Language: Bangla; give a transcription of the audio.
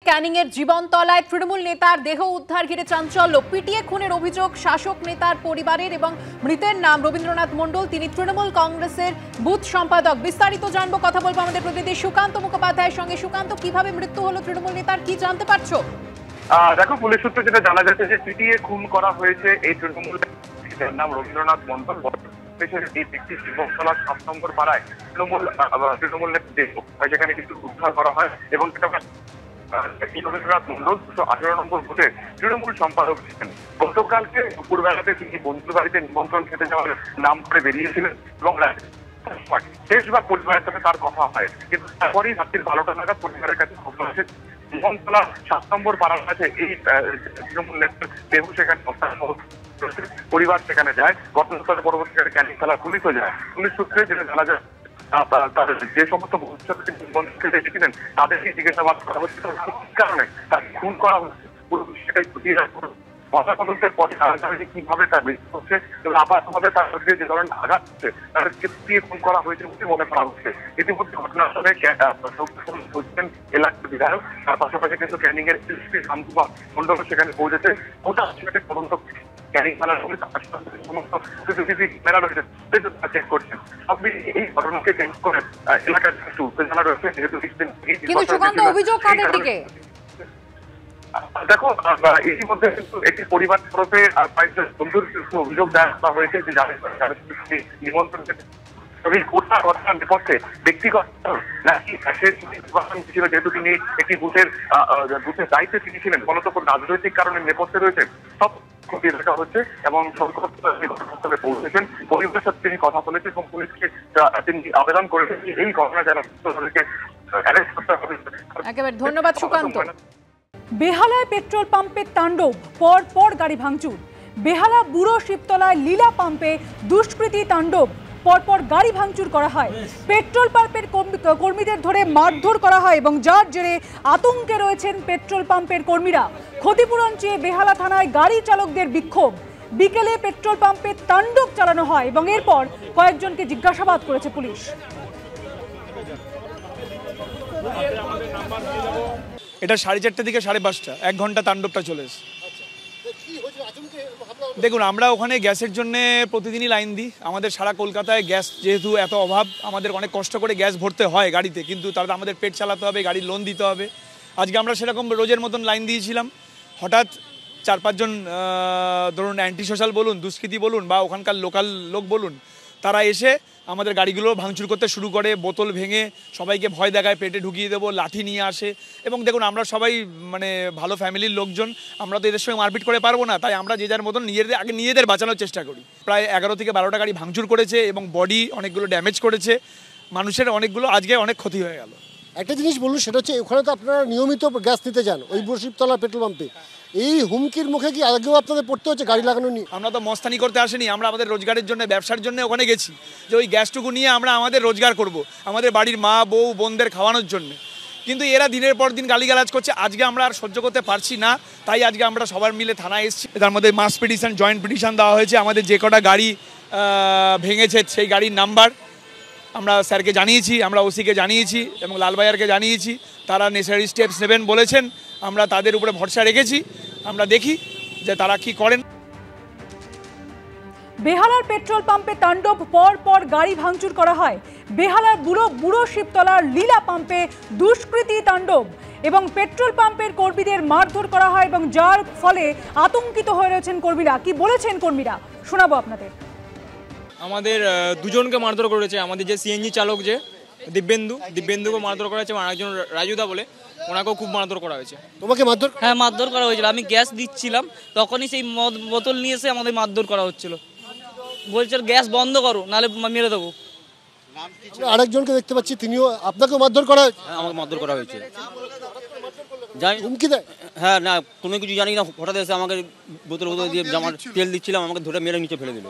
ক্যানিং এর জীবনতলায় তৃণমূল নেতার দেহ উদ্ধার ঘিরে চাঞ্চল্য। পিটিয়ে খুনের অভিযোগ শাসক নেতার পরিবারের এবং মৃতের নাম রবীন্দ্রনাথ মণ্ডল, তিনি তৃণমূল কংগ্রেসের বুথ সম্পাদক। বিস্তারিত জানবো, কথা বলবো আমাদের প্রতিনিধি সুকান্ত মুখোপাধ্যায়ের সঙ্গে। সুকান্ত, কিভাবে মৃত্যু হলো তৃণমূল নেতার, কি জানতে পারছো? দেখো, পুলিশ সূত্রে যেটা জানা যাচ্ছে যে পিটিয়ে খুন করা হয়েছে এই তৃণমূল নাম রবীন্দ্রনাথ মণ্ডল। এই ব্যক্তি জীবনতলা 7 নম্বর পাড়ায় তৃণমূল সেখানে কিছু উদ্ধার করা হয় এবং রবীন্দ্রনাথ মণ্ডল 218 নম্বর বুথে তৃণমূল সম্পাদক ছিলেন। গতকালকে দুপুরবেলাতে তিনি বন্ধুর বাড়িতে নিমন্ত্রণ খেতে যাওয়ার নাম করে বেরিয়েছিলেন এবং শেষবার পরিবারের সাথে তার কথা হয়, কিন্তু তারপরেই রাত্রির 12টা নাগাদ পরিবারের কাছে খবর আসে জীবনতলা 7 নম্বর পাড়ার কাছে এই তৃণমূল নেতার দেহ সেখানে পরিবার সেখানে যায়। ঘটনাস্থলে পরবর্তীকালে ক্যানিং থানার পুলিশও যায়। পুলিশ সূত্রে যেটা জানা যায় তাদের যে সমস্ত বন্ধুদের এসেছিলেন তাদেরকে জিজ্ঞাসাবাদ করা হচ্ছে কারণে তার খুন করা হচ্ছে পুরো বিষয়টাই খতিয়ে তদন্তের পরে কিভাবে তার মৃত্যু হচ্ছে এবং আপাতভাবে তার শরীরে যে ধরনের আঘাত হচ্ছে তাদেরকে দিয়ে খুন করা হয়েছে বলে মনে করা হচ্ছে। ইতিমধ্যে ঘটনাস্থলে এলাকার বিধায়ক, তার পাশাপাশি কিন্তু ক্যানিং এর এসপি রামকুমার মণ্ডল সেখানে পৌঁছেছে। গোটা বিষয়টি তদন্ত ক্যানিং থানার পুলিশ সমস্ত সিসিটিভি ক্যামেরা রয়েছে চেক করছেন। সবই এই ঘটনাকে কেন্দ্র করে এলাকার একটু উত্তেজনা রয়েছে, যেহেতু কিছুদিন অভিযোগ কাদের দিকে? দেখো, ইতিমধ্যে কিন্তু একটি পরিবার তরফে বন্ধুর অভিযোগ দেওয়া হয়েছে যে নিমন্ত্রণ গোটা ঘটনার নেপথ্যে ব্যক্তিগত নাকি ছিল, যেহেতু তিনি একটি বুথের দায়িত্বে তিনি ছিলেন, ফলত রাজনৈতিক কারণে নেপথ্যে রয়েছে, সব খতিয়ে দেখা হচ্ছে এবং ঘটনাস্থলে পৌঁছেছেন। পরিবারের সাথে তিনি কথা বলেছেন এবং পুলিশকে তিনি আবেদন করেছেন এই ঘটনা যারা তাদেরকে অ্যারেস্ট করতে হবে। একেবারে ধন্যবাদ সুকান্ত। বেহালায় পেট্রোল পাম্পের তাণ্ডব, পর পর গাড়ি ভাঙচুর। বেহালা বুড়ো শিবতলায় লীলা পাম্পে দুষ্কৃতী তাণ্ডব, পরপর গাড়ি ভাঙচুর করা হয়। পেট্রোল পাম্পের কর্মীদের ধরে মারধর করা হয় এবং যার জেরে আতঙ্কে রয়েছেন পেট্রোল পাম্পের কর্মীরা। ক্ষতিপূরণ চেয়ে বেহালা থানায় গাড়ি চালকদের বিক্ষোভ। বিকেলে পেট্রোল পাম্পে তাণ্ডব চালানো হয় এবং এরপর কয়েকজনকে জিজ্ঞাসাবাদ করেছে পুলিশ। এটা 4:30 থেকে 5:30, 1 ঘন্টা তাণ্ডবটা চলেছে। দেখুন, আমরা ওখানে গ্যাসের জন্য প্রতিদিনই লাইন দিই। আমাদের সারা কলকাতায় গ্যাস যেহেতু এত অভাব, আমাদের অনেক কষ্ট করে গ্যাস ভরতে হয় গাড়িতে, কিন্তু তার আমাদের পেট চালাতে হবে, গাড়ির লোন দিতে হবে। আজকে আমরা সেরকম রোজের মতন লাইন দিয়েছিলাম। হঠাৎ 4-5 জন ধরুন অ্যান্টি সোশ্যাল বলুন, দুষ্কৃতী বলুন বা ওখানকার লোকাল লোক বলুন, তারা এসে আমাদের গাড়িগুলো ভাঙচুর করতে শুরু করে। বোতল ভেঙে সবাইকে ভয় দেখায়, পেটে ঢুকিয়ে দেবো, লাঠি নিয়ে আসে। এবং দেখুন, আমরা সবাই ভালো ফ্যামিলির লোকজন, আমরা তো এদের সঙ্গে মারপিট করে পারবো না, তাই আমরা যে যার মতন নিজেদের বাঁচানোর চেষ্টা করি। প্রায় 11 থেকে 12টা গাড়ি ভাঙচুর করেছে এবং বডি অনেকগুলো ড্যামেজ করেছে, মানুষের অনেকগুলো আজকে অনেক ক্ষতি হয়ে গেল। একটা জিনিস বলুন, সেটা হচ্ছে ওখানে তো আপনারা নিয়মিত গ্যাস নিতে যান ওই শিবতলা পেট্রোল পাম্পে, এই হুমকির মুখে কি আগেও আপনাদের পড়তে হচ্ছে গাড়ি লাগানো নিয়ে? আমরা তো মস্তানি করতে আসেনি, আমরা আমাদের রোজগারের জন্য, ব্যবসার জন্য ওখানে গেছি, যে ওই গ্যাসটুকু নিয়ে আমরা আমাদের রোজগার করব, আমাদের বাড়ির মা বউ বোনদের খাওয়ানোর জন্য। কিন্তু এরা দিনের পর দিন গালিগালাজ করছে, আজকে আমরা আর সহ্য করতে পারছি না, তাই আজকে আমরা সবার মিলে থানায় এসেছি। তার মধ্যে মাস পিটিশন, জয়েন্ট পিটিশন দেওয়া হয়েছে। আমাদের যে কটা গাড়ি ভেঙেছে সেই গাড়ির নাম্বার আমরা স্যারকে জানিয়েছি, আমরা ওসিকে জানিয়েছি এবং লালবাজারকে জানিয়েছি। তারা নেসেসারি স্টেপস নেবেন বলেছেন, আমরা তাদের উপরে ভরসা রেখেছি। আমরা দেখি যে তারা কি করেন। বেহালার পেট্রোল পাম্পে তাণ্ডব, পর পর গাড়ি ভাঙচুর করা হয়। বেহালার বুড়ো শিবতলার লীলা পাম্পে দুষ্কৃতী তাণ্ডব এবং পেট্রোল পাম্পের কর্মীদের মারধর করা হয় এবং যার ফলে আতঙ্কিত হয়ে রয়েছেন কর্মীরা। কি বলেছেন কর্মীরা শোনাবো আপনাদের। আমাদের দুজনকে মারধর করেছে। আমাদের যে সিএনজি চালক যে দিব্যেন্দুকে মারধর করা হয়েছে, এবং আরেকজন রাজুদা বলে, ওনাকেও খুব মারধর করা হয়েছে। তোমাকে মারধর? হ্যাঁ, মারধর করা হয়েছিল। আমি গ্যাস দিচ্ছিলাম, তখনই সেই বোতল নিয়ে এসে আমাদের মারধর করা হচ্ছিল। বলছে গ্যাস বন্ধ করো, নাহলে মেরে দেবো। আরেকজনকে দেখতে পাচ্ছি, তিনিও আপনাকেও মারধর করা হয়েছে? আমাকে মারধর করা হয়েছে। জানি হুমকি দেয়? হ্যাঁ, না কোনো কিছু জানি না, হঠাৎ এসে আমাকে বোতল দিয়ে জামার তেল দিচ্ছিলাম, আমাকে ধরে মেরে নিচে ফেলে দিল।